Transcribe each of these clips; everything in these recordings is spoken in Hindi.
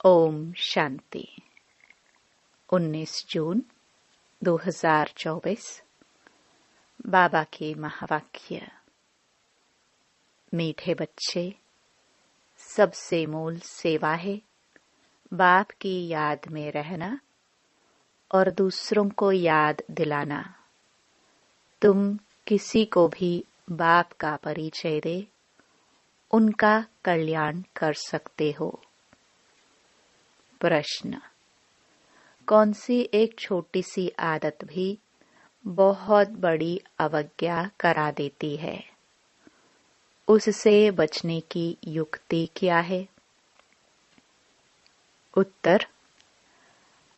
ओम शांति। 19 जून 2024। बाबा के महावाक्य। मीठे बच्चे, सबसे मूल सेवा है बाप की याद में रहना और दूसरों को याद दिलाना। तुम किसी को भी बाप का परिचय दे, उनका कल्याण कर सकते हो। प्रश्न: कौन सी एक छोटी सी आदत भी बहुत बड़ी अवज्ञा करा देती है? उससे बचने की युक्ति क्या है? उत्तर: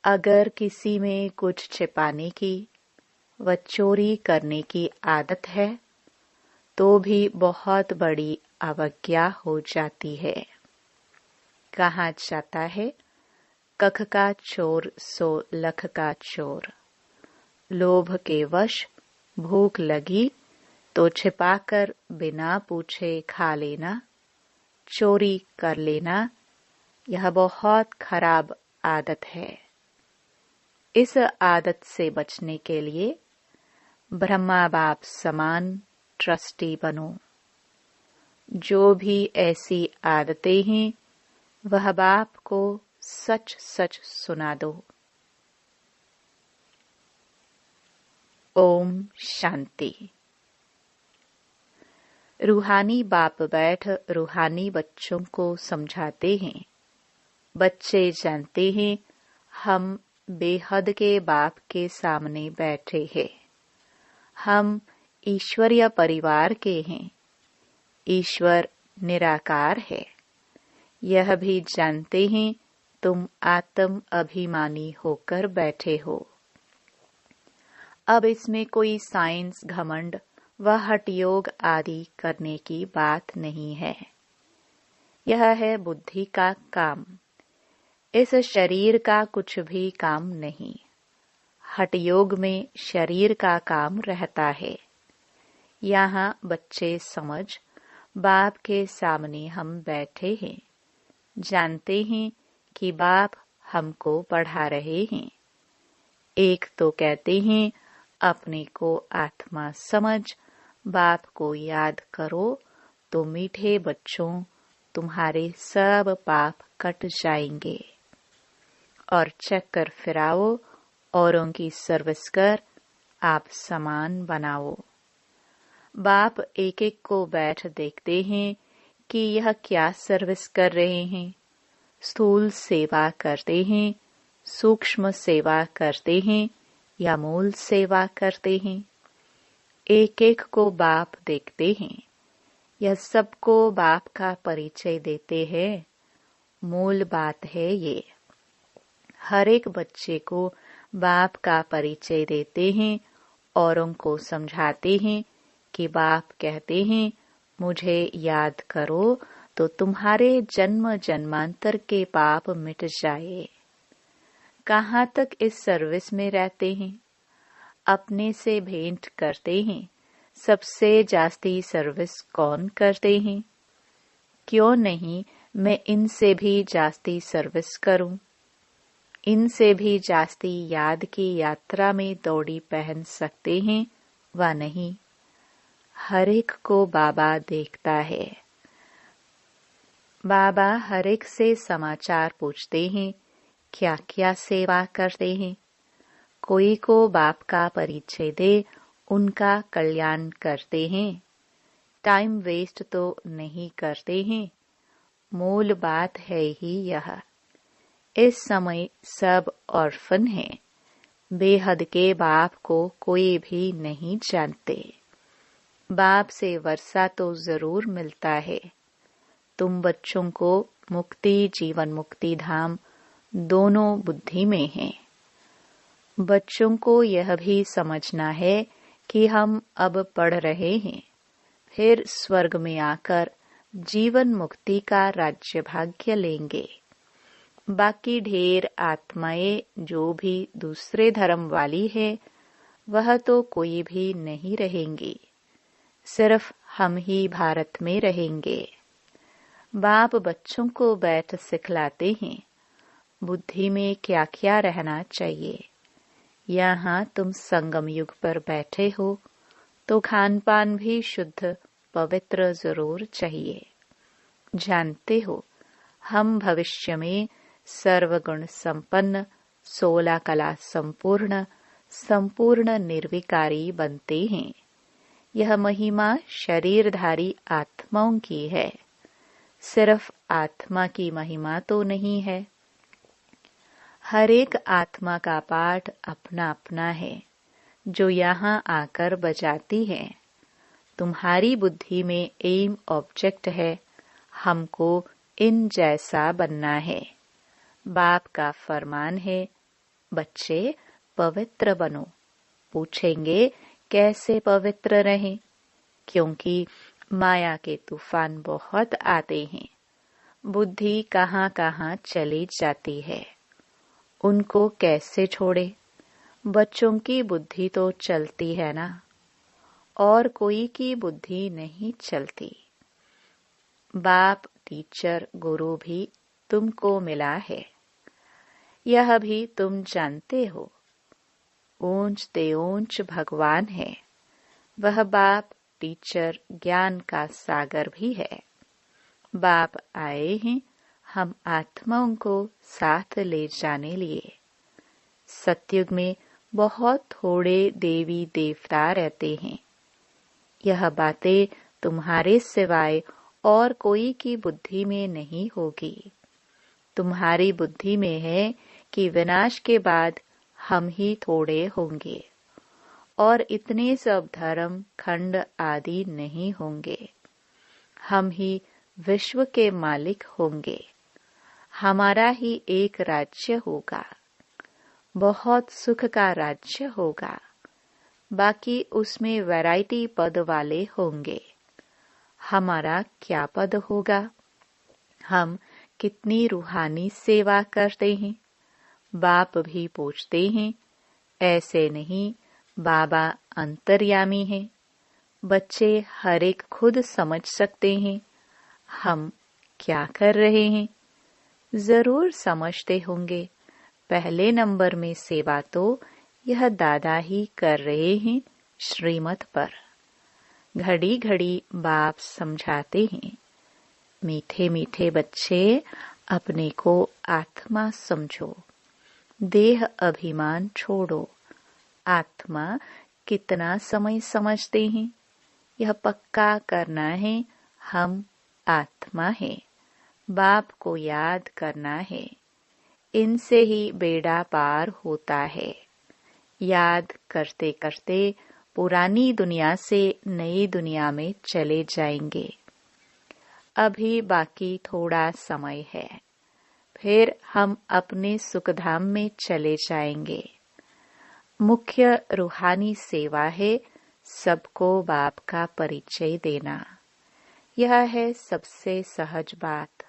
अगर किसी में कुछ छिपाने की व चोरी करने की आदत है तो भी बहुत बड़ी अवज्ञा हो जाती है। कहा जाता है, कख का चोर सो लख का चोर। लोभ के वश भूख लगी तो छिपाकर बिना पूछे खा लेना, चोरी कर लेना, यह बहुत खराब आदत है। इस आदत से बचने के लिए ब्रह्मा बाप समान ट्रस्टी बनो। जो भी ऐसी आदतें हैं वह बाप को सच सच सुना दो। ओम शांति। रूहानी बाप बैठ रूहानी बच्चों को समझाते हैं। बच्चे जानते हैं हम बेहद के बाप के सामने बैठे हैं। हम ईश्वरीय परिवार के हैं। ईश्वर निराकार है। यह भी जानते हैं तुम आत्म अभिमानी होकर बैठे हो। अब इसमें कोई साइंस, घमंड व हठयोग आदि करने की बात नहीं है। यह है बुद्धि का काम। इस शरीर का कुछ भी काम नहीं। हठयोग में शरीर का काम रहता है। यहाँ बच्चे समझ, बाप के सामने हम बैठे हैं। जानते हैं कि बाप हमको पढ़ा रहे हैं। एक तो कहते हैं अपने को आत्मा समझ, बाप को याद करो तो मीठे बच्चों तुम्हारे सब पाप कट जाएंगे। और चक्कर फिराओ, औरों की सर्विस कर आप समान बनाओ। बाप एक एक को बैठ देखते हैं कि यह क्या सर्विस कर रहे हैं। स्थूल सेवा करते हैं, सूक्ष्म सेवा करते हैं या मूल सेवा करते हैं। एक एक को बाप देखते हैं। यह सबको बाप का परिचय देते हैं। मूल बात है ये। हर एक बच्चे को बाप का परिचय देते हैं, औरों को समझाते हैं कि बाप कहते हैं मुझे याद करो तो तुम्हारे जन्म जन्मांतर के पाप मिट जाए। कहाँ तक इस सर्विस में रहते हैं? अपने से भेंट करते हैं। सबसे जास्ती सर्विस कौन करते हैं? क्यों नहीं मैं इनसे भी जास्ती सर्विस करूं? इनसे भी जास्ती याद की यात्रा में दौड़ी पहन सकते हैं व नहीं? हर एक को बाबा देखता है। बाबा हर एक से समाचार पूछते हैं, क्या क्या सेवा करते हैं। कोई को बाप का परिचय दे, उनका कल्याण करते हैं। टाइम वेस्ट तो नहीं करते हैं। मूल बात है ही यह। इस समय सब ऑर्फन हैं। बेहद के बाप को कोई भी नहीं जानते। बाप से वर्षा तो जरूर मिलता है। तुम बच्चों को मुक्ति, जीवन मुक्ति धाम दोनों बुद्धि में है। बच्चों को यह भी समझना है कि हम अब पढ़ रहे हैं, फिर स्वर्ग में आकर जीवन मुक्ति का राज्य भाग्य लेंगे। बाकी ढेर आत्माएं जो भी दूसरे धर्म वाली है, वह तो कोई भी नहीं रहेंगी। सिर्फ हम ही भारत में रहेंगे। बाप बच्चों को बैठ सिखलाते हैं, बुद्धि में क्या क्या रहना चाहिए। यहाँ तुम संगम युग पर बैठे हो तो खान पान भी शुद्ध पवित्र जरूर चाहिए। जानते हो हम भविष्य में सर्वगुण संपन्न 16 कला संपूर्ण संपूर्ण निर्विकारी बनते हैं। यह महिमा शरीरधारी आत्माओं की है, सिर्फ आत्मा की महिमा तो नहीं है। हर एक आत्मा का पाठ अपना अपना है जो यहाँ आकर बजाती है। तुम्हारी बुद्धि में एम ऑब्जेक्ट है, हमको इन जैसा बनना है। बाप का फरमान है, बच्चे पवित्र बनो। पूछेंगे कैसे पवित्र रहें, क्योंकि माया के तूफान बहुत आते हैं। बुद्धि कहाँ कहाँ चली जाती है, उनको कैसे छोड़े। बच्चों की बुद्धि तो चलती है ना, और कोई की बुद्धि नहीं चलती। बाप टीचर गुरु भी तुमको मिला है, यह भी तुम जानते हो। ऊंच ते ऊंच भगवान है, वह बाप टीचर ज्ञान का सागर भी है। बाप आए हैं हम आत्माओं को साथ ले जाने लिए। सतयुग में बहुत थोड़े देवी देवता रहते हैं। यह बातें तुम्हारे सिवाय और कोई की बुद्धि में नहीं होगी। तुम्हारी बुद्धि में है कि विनाश के बाद हम ही थोड़े होंगे और इतने सब धर्म खंड आदि नहीं होंगे। हम ही विश्व के मालिक होंगे। हमारा ही एक राज्य होगा, बहुत सुख का राज्य होगा। बाकी उसमें वैरायटी पद वाले होंगे। हमारा क्या पद होगा? हम कितनी रूहानी सेवा करते हैं। बाप भी पूछते हैं, ऐसे नहीं, बाबा अंतर्यामी हैं। बच्चे हर एक खुद समझ सकते हैं हम क्या कर रहे हैं। जरूर समझते होंगे। पहले नंबर में सेवा तो यह दादा ही कर रहे हैं श्रीमत पर। घड़ी घड़ी बाप समझाते हैं, मीठे मीठे बच्चे अपने को आत्मा समझो, देह अभिमान छोड़ो। आत्मा कितना समय समझते हैं, यह पक्का करना है। हम आत्मा है, बाप को याद करना है। इनसे ही बेड़ा पार होता है। याद करते करते पुरानी दुनिया से नई दुनिया में चले जाएंगे। अभी बाकी थोड़ा समय है, फिर हम अपने सुखधाम में चले जाएंगे। मुख्य रूहानी सेवा है सबको बाप का परिचय देना। यह है सबसे सहज बात।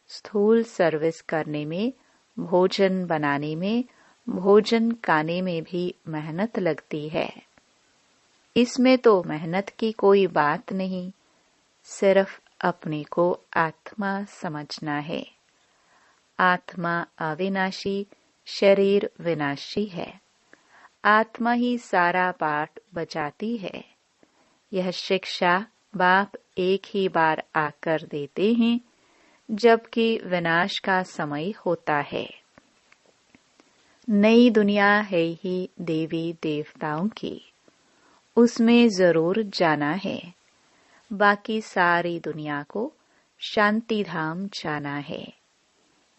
स्थूल सर्विस करने में, भोजन बनाने में, भोजन खाने में भी मेहनत लगती है। इसमें तो मेहनत की कोई बात नहीं, सिर्फ अपने को आत्मा समझना है। आत्मा अविनाशी, शरीर विनाशी है। आत्मा ही सारा पाठ बजाती है। यह शिक्षा बाप एक ही बार आकर देते हैं, जबकि विनाश का समय होता है। नई दुनिया है ही देवी देवताओं की, उसमें जरूर जाना है। बाकी सारी दुनिया को शांति धाम जाना है।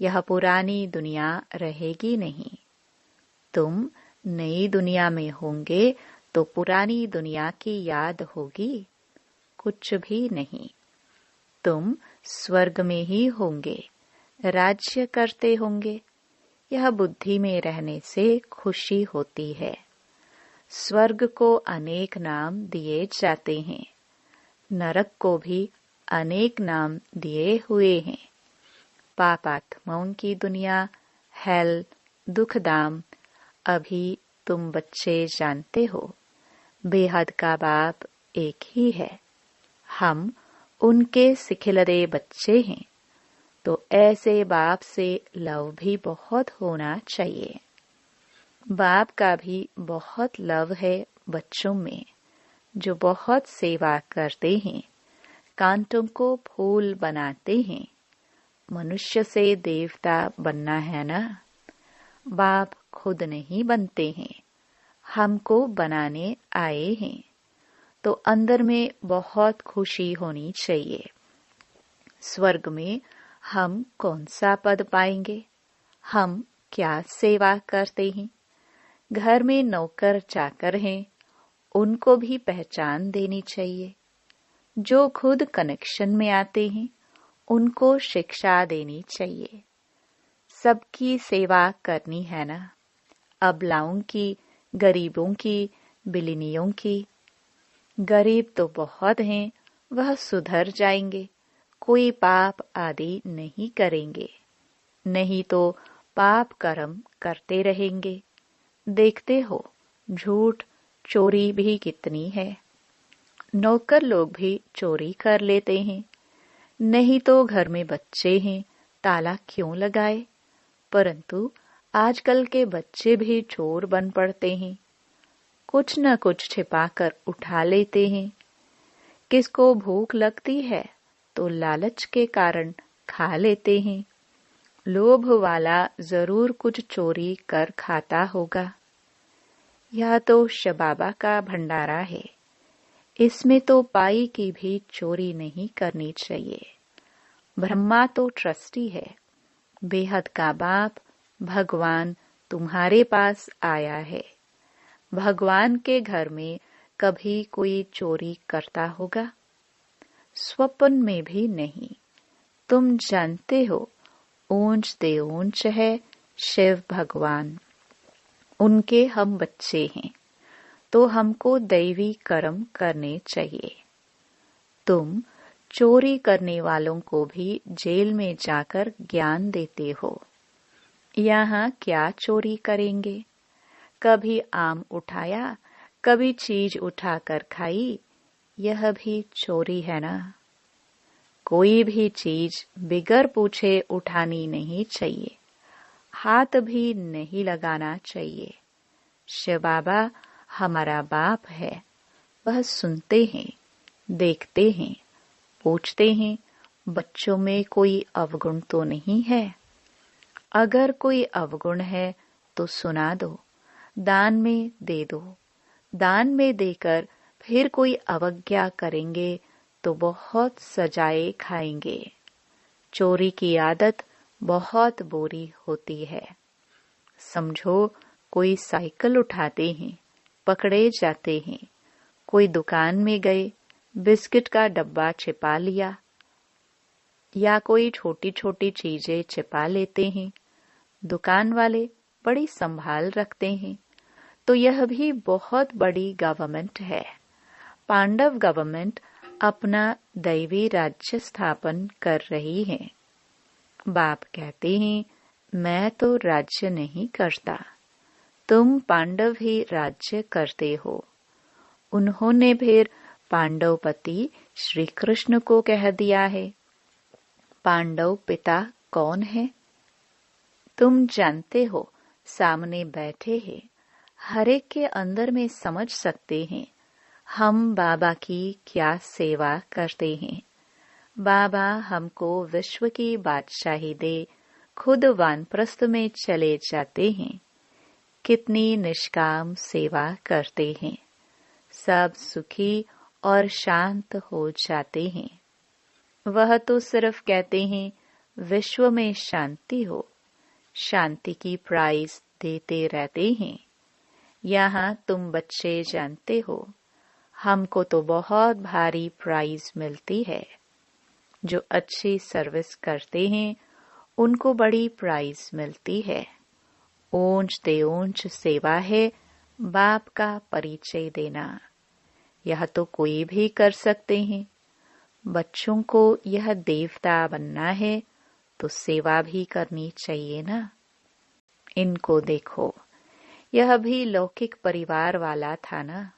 यह पुरानी दुनिया रहेगी नहीं। तुम नई दुनिया में होंगे तो पुरानी दुनिया की याद होगी? कुछ भी नहीं। तुम स्वर्ग में ही होंगे, राज्य करते होंगे। यह बुद्धि में रहने से खुशी होती है। स्वर्ग को अनेक नाम दिए जाते हैं, नरक को भी अनेक नाम दिए हुए हैं। पापात्माओं की दुनिया, हेल, दुखधाम। अभी तुम बच्चे जानते हो, बेहद का बाप एक ही है। हम उनके सिखिलरे बच्चे हैं। तो ऐसे बाप से लव भी बहुत होना चाहिए। बाप का भी बहुत लव है बच्चों में, जो बहुत सेवा करते हैं, कांटों को फूल बनाते हैं। मनुष्य से देवता बनना है ना। बाप खुद नहीं बनते हैं, हमको बनाने आए हैं। तो अंदर में बहुत खुशी होनी चाहिए। स्वर्ग में हम कौन सा पद पाएंगे? हम क्या सेवा करते हैं? घर में नौकर चाकर हैं, उनको भी पहचान देनी चाहिए। जो खुद कनेक्शन में आते हैं, उनको शिक्षा देनी चाहिए। सबकी सेवा करनी है ना। अबलाओं की, गरीबों की, बिलिनियों की। गरीब तो बहुत हैं, वह सुधर जाएंगे, कोई पाप आदि नहीं करेंगे। नहीं तो पाप कर्म करते रहेंगे। देखते हो झूठ चोरी भी कितनी है। नौकर लोग भी चोरी कर लेते हैं। नहीं तो घर में बच्चे हैं, ताला क्यों लगाए? परंतु आजकल के बच्चे भी चोर बन पड़ते हैं। कुछ न कुछ छिपा कर उठा लेते हैं। किसको भूख लगती है तो लालच के कारण खा लेते हैं। लोभ वाला जरूर कुछ चोरी कर खाता होगा। यह तो शबाबा का भंडारा है, इसमें तो पाई की भी चोरी नहीं करनी चाहिए। ब्रह्मा तो ट्रस्टी है। बेहद का बाप भगवान तुम्हारे पास आया है। भगवान के घर में कभी कोई चोरी करता होगा? स्वप्न में भी नहीं। तुम जानते हो ऊंच दे ऊंच है शिव भगवान, उनके हम बच्चे हैं, तो हमको दैवी कर्म करने चाहिए। तुम चोरी करने वालों को भी जेल में जाकर ज्ञान देते हो। यहाँ क्या चोरी करेंगे? कभी आम उठाया, कभी चीज उठाकर खाई, यह भी चोरी है ना। कोई भी चीज बिगर पूछे उठानी नहीं चाहिए, हाथ भी नहीं लगाना चाहिए। शिव बाबा हमारा बाप है, वह सुनते हैं, देखते हैं, पूछते हैं बच्चों में कोई अवगुण तो नहीं है। अगर कोई अवगुण है तो सुना दो, दान में दे दो। दान में देकर फिर कोई अवज्ञा करेंगे तो बहुत सजाए खाएंगे। चोरी की आदत बहुत बुरी होती है। समझो कोई साइकिल उठाते हैं, पकड़े जाते हैं। कोई दुकान में गए, बिस्किट का डब्बा छिपा लिया, या कोई छोटी छोटी चीजें छिपा लेते हैं। दुकान वाले बड़ी संभाल रखते हैं। तो यह भी बहुत बड़ी गवर्नमेंट है। पांडव गवर्नमेंट अपना दैवी राज्य स्थापन कर रही है। बाप कहते हैं मैं तो राज्य नहीं करता, तुम पांडव ही राज्य करते हो। उन्होंने फिर पांडवपति श्री कृष्ण को कह दिया है। पांडव पिता कौन है? तुम जानते हो, सामने बैठे हैं, हर एक के अंदर में समझ सकते हैं हम बाबा की क्या सेवा करते हैं। बाबा हमको विश्व की बादशाही दे, खुद वानप्रस्थ में चले जाते हैं। कितनी निष्काम सेवा करते हैं, सब सुखी और शांत हो जाते हैं। वह तो सिर्फ कहते हैं विश्व में शांति हो, शांति की प्राइज देते रहते हैं। यहाँ तुम बच्चे जानते हो, हमको तो बहुत भारी प्राइज मिलती है। जो अच्छी सर्विस करते हैं उनको बड़ी प्राइज मिलती है। ऊंच ते ऊंच सेवा है बाप का परिचय देना। यह तो कोई भी कर सकते हैं। बच्चों को यह देवता बनना है तो सेवा भी करनी चाहिए ना। इनको देखो, यह भी लौकिक परिवार वाला था ना।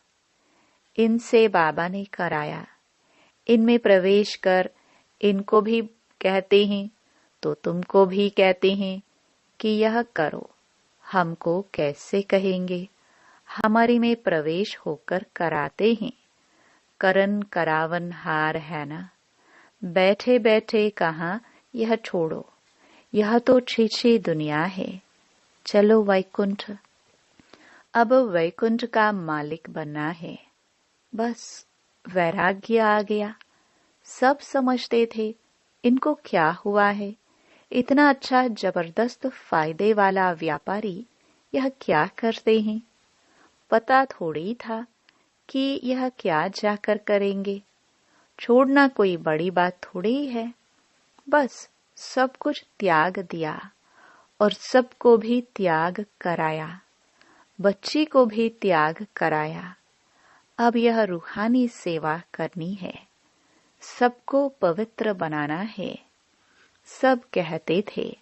इनसे बाबा ने कराया। इनमें प्रवेश कर इनको भी कहते हैं तो तुमको भी कहते हैं कि यह करो। हमको कैसे कहेंगे? हमारी में प्रवेश होकर कराते हैं। करन करावन हार है ना। बैठे बैठे कहाँ यह छोड़ो, यह तो छीछी दुनिया है। चलो वैकुंठ। अब वैकुंठ का मालिक बनना है। बस वैराग्य आ गया। सब समझते थे इनको क्या हुआ है, इतना अच्छा जबरदस्त फायदे वाला व्यापारी यह क्या करते हैं। पता थोड़ी था कि यह क्या जाकर करेंगे। छोड़ना कोई बड़ी बात थोड़ी है। बस सब कुछ त्याग दिया और सबको भी त्याग कराया। बच्ची को भी त्याग कराया। अब यह रूहानी सेवा करनी है, सबको पवित्र बनाना है। सब कहते थे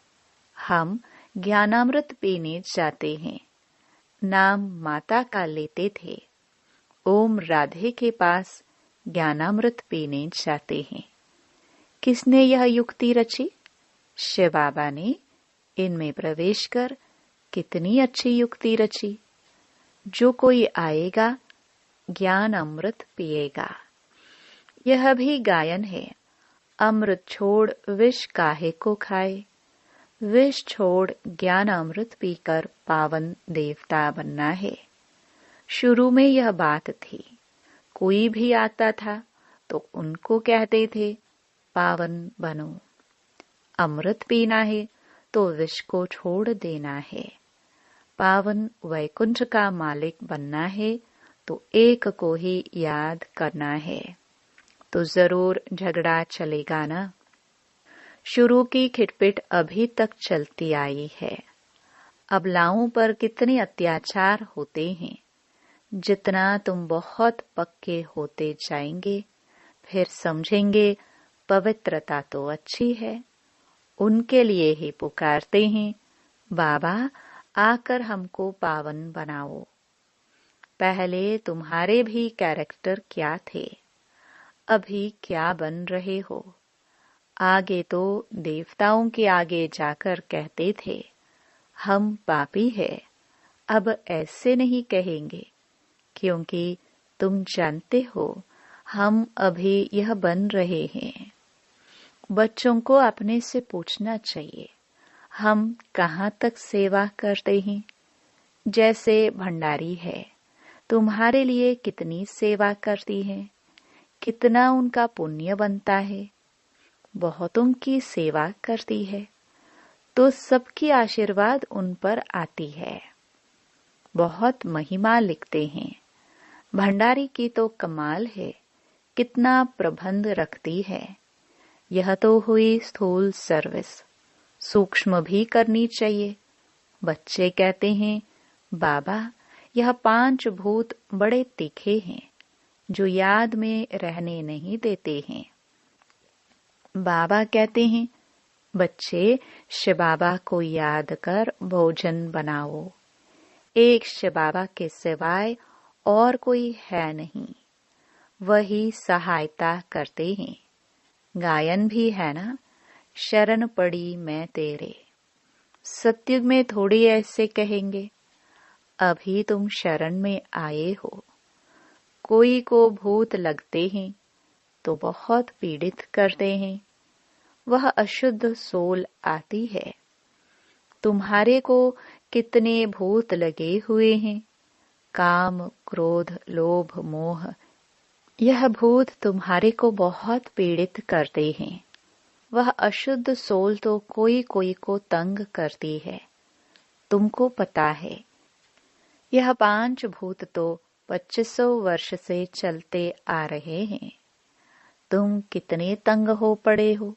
हम ज्ञानामृत पीने जाते हैं। नाम माता का लेते थे। ओम राधे के पास ज्ञानामृत पीने जाते हैं। किसने यह युक्ति रची? शिव बाबा ने इनमें प्रवेश कर कितनी अच्छी युक्ति रची। जो कोई आएगा ज्ञान अमृत पिएगा। यह भी गायन है। अमृत छोड़ विष काहे को खाए। विष छोड़ ज्ञान अमृत पीकर पावन देवता बनना है। शुरू में यह बात थी। कोई भी आता था तो उनको कहते थे पावन बनो। अमृत पीना है तो विष को छोड़ देना है। पावन वैकुंठ का मालिक बनना है तो एक को ही याद करना है। तो जरूर झगड़ा चलेगा ना। शुरू की खिटपिट अभी तक चलती आई है। अबलाओं पर कितने अत्याचार होते हैं। जितना तुम बहुत पक्के होते जाएंगे फिर समझेंगे पवित्रता तो अच्छी है। उनके लिए ही पुकारते हैं बाबा आकर हमको पावन बनाओ। पहले तुम्हारे भी कैरेक्टर क्या थे, अभी क्या बन रहे हो। आगे तो देवताओं के आगे जाकर कहते थे हम पापी है। अब ऐसे नहीं कहेंगे क्योंकि तुम जानते हो हम अभी यह बन रहे हैं। बच्चों को अपने से पूछना चाहिए हम कहाँ तक सेवा करते हैं। जैसे भंडारी है, तुम्हारे लिए कितनी सेवा करती है, कितना उनका पुण्य बनता है। बहुतों की सेवा करती है तो सबकी आशीर्वाद उन पर आती है। बहुत महिमा लिखते हैं। भंडारी की तो कमाल है, कितना प्रबंध रखती है। यह तो हुई स्थूल सर्विस, सूक्ष्म भी करनी चाहिए। बच्चे कहते हैं बाबा यह 5 भूत बड़े तीखे हैं जो याद में रहने नहीं देते हैं। बाबा कहते हैं बच्चे शिव बाबा को याद कर भोजन बनाओ। एक शिव बाबा के सिवाय और कोई है नहीं, वही सहायता करते हैं। गायन भी है ना, शरण पड़ी मैं तेरे। सतयुग में थोड़ी ऐसे कहेंगे, अभी तुम शरण में आए हो। कोई को भूत लगते हैं तो बहुत पीड़ित करते हैं। वह अशुद्ध सोल आती है। तुम्हारे को कितने भूत लगे हुए हैं, काम क्रोध लोभ मोह। यह भूत तुम्हारे को बहुत पीड़ित करते हैं। वह अशुद्ध सोल तो कोई कोई को तंग करती है। तुमको पता है यह 5 भूत तो 2500 वर्ष से चलते आ रहे हैं। तुम कितने तंग हो पड़े हो।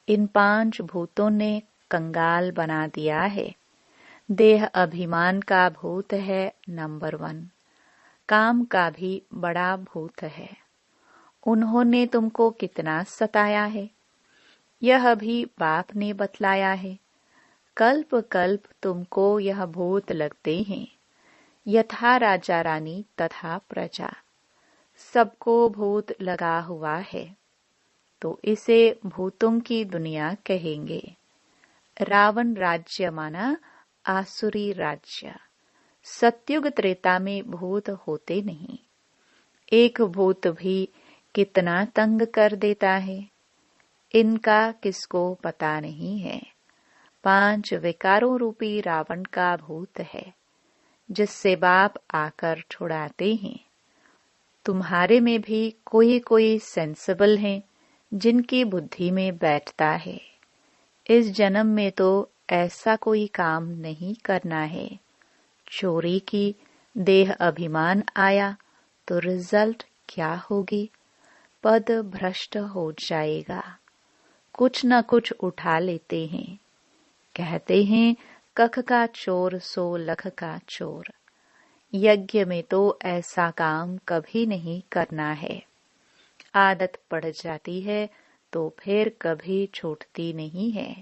इन 5 भूतों ने कंगाल बना दिया है। देह अभिमान का भूत है नंबर 1। काम का भी बड़ा भूत है। उन्होंने तुमको कितना सताया है, यह भी बाप ने बतलाया है। कल्प कल्प तुमको यह भूत लगते हैं। यथा राजा रानी तथा प्रजा, सबको भूत लगा हुआ है तो इसे भूतों की दुनिया कहेंगे। रावण राज्य माना आसुरी राज्य। सतयुग त्रेता में भूत होते नहीं। एक भूत भी कितना तंग कर देता है, इनका किसको पता नहीं है। 5 विकारों रूपी रावण का भूत है, जिससे बाप आकर छुड़ाते हैं। तुम्हारे में भी कोई कोई सेंसिबल हैं, जिनकी बुद्धि में बैठता है। इस जन्म में तो ऐसा कोई काम नहीं करना है। चोरी की, देह अभिमान आया तो रिजल्ट क्या होगी? पद भ्रष्ट हो जाएगा। कुछ न कुछ उठा लेते हैं। कहते हैं कख का चोर सो लख का चोर। यज्ञ में तो ऐसा काम कभी नहीं करना है। आदत पड़ जाती है तो फिर कभी छूटती नहीं है।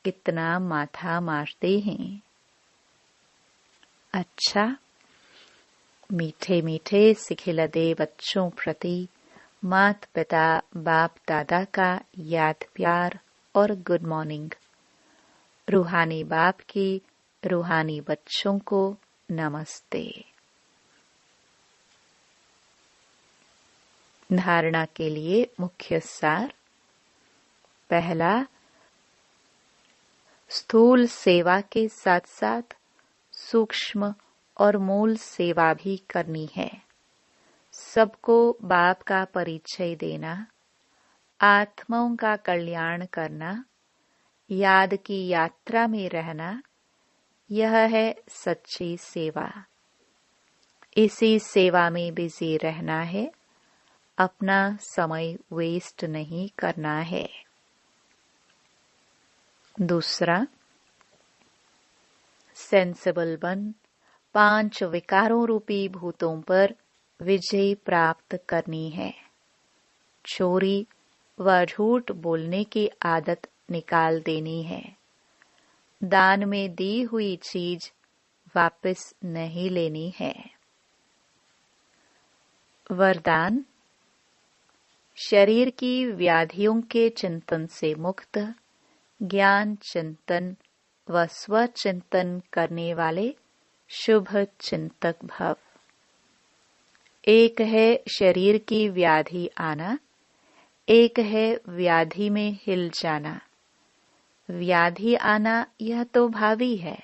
कितना माथा मारते हैं। अच्छा, मीठे मीठे सिखिलदे बच्चों प्रति मात पिता बाप दादा का याद प्यार और गुड मॉर्निंग। रूहानी बाप की रूहानी बच्चों को नमस्ते। धारणा के लिए मुख्य सार। पहला, स्थूल सेवा के साथ साथ सूक्ष्म और मूल सेवा भी करनी है। सबको बाप का परिचय देना, आत्माओं का कल्याण करना, याद की यात्रा में रहना, यह है सच्ची सेवा। इसी सेवा में बिजी रहना है। अपना समय वेस्ट नहीं करना है। दूसरा, सेंसिबल बन 5 विकारों रूपी भूतों पर विजय प्राप्त करनी है। चोरी व झूठ बोलने की आदत निकाल देनी है। दान में दी हुई चीज वापस नहीं लेनी है। वरदान, शरीर की व्याधियों के चिंतन से मुक्त, ज्ञान चिंतन व स्वचिंतन करने वाले शुभ चिंतक भव। एक है शरीर की व्याधि आना, एक है व्याधि में हिल जाना। व्याधि आना यह तो भावी है,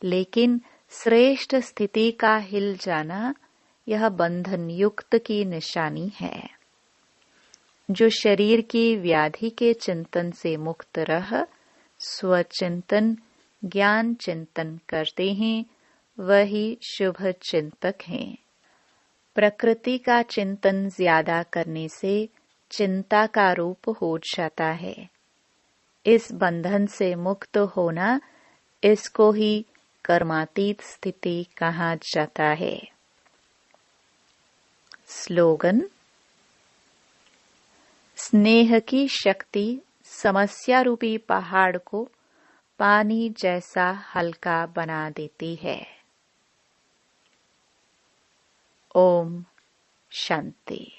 लेकिन श्रेष्ठ स्थिति का हिल जाना यह बंधन युक्त की निशानी है। जो शरीर की व्याधि के चिंतन से मुक्त रह स्वचिंतन ज्ञान चिंतन करते हैं, वही शुभ चिंतक हैं। प्रकृति का चिंतन ज्यादा करने से चिंता का रूप हो जाता है। इस बंधन से मुक्त होना, इसको ही कर्मातीत स्थिति कहा जाता है। स्लोगन, स्नेह की शक्ति समस्या रूपी पहाड़ को पानी जैसा हल्का बना देती है। ओम शांति।